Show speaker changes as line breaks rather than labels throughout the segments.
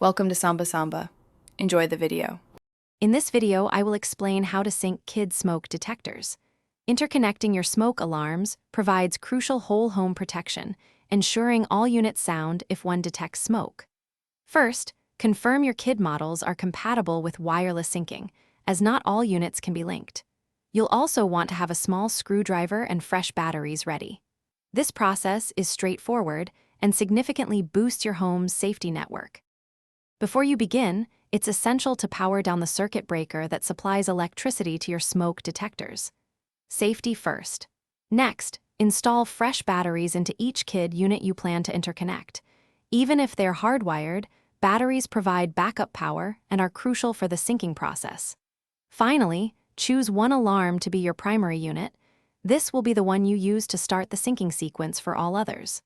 Welcome to Samba Samba. Enjoy the video.
In this video, I will explain how to sync Kidde smoke detectors. Interconnecting your smoke alarms provides crucial whole home protection, ensuring all units sound if one detects smoke. First, confirm your Kidde models are compatible with wireless syncing, as not all units can be linked. You'll also want to have a small screwdriver and fresh batteries ready. This process is straightforward and significantly boosts your home's safety network. Before you begin, it's essential to power down the circuit breaker that supplies electricity to your smoke detectors. Safety first. Next, install fresh batteries into each Kidde unit you plan to interconnect. Even if they're hardwired, batteries provide backup power and are crucial for the syncing process. Finally, choose one alarm to be your primary unit. This will be the one you use to start the syncing sequence for all others.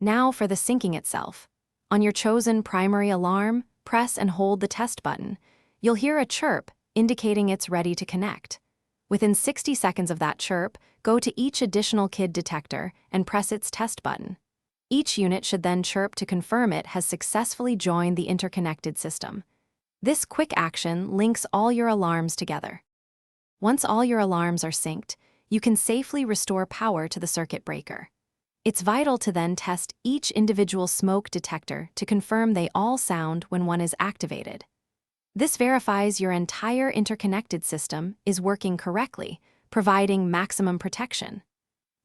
Now for the syncing itself. On your chosen primary alarm, press and hold the test button. You'll hear a chirp indicating it's ready to connect. Within 60 seconds of that chirp, go to each additional Kidde detector and press its test button. Each unit should then chirp to confirm it has successfully joined the interconnected system. This quick action links all your alarms together. Once all your alarms are synced, you can safely restore power to the circuit breaker. It's vital to then test each individual smoke detector to confirm they all sound when one is activated. This verifies your entire interconnected system is working correctly, providing maximum protection.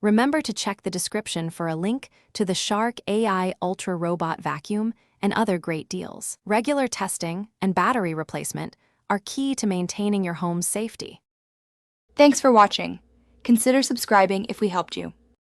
Remember to check the description for a link to the Shark AI Ultra Robot Vacuum and other great deals. Regular testing and battery replacement are key to maintaining your home's safety.
Thanks for watching. Consider subscribing if we helped you.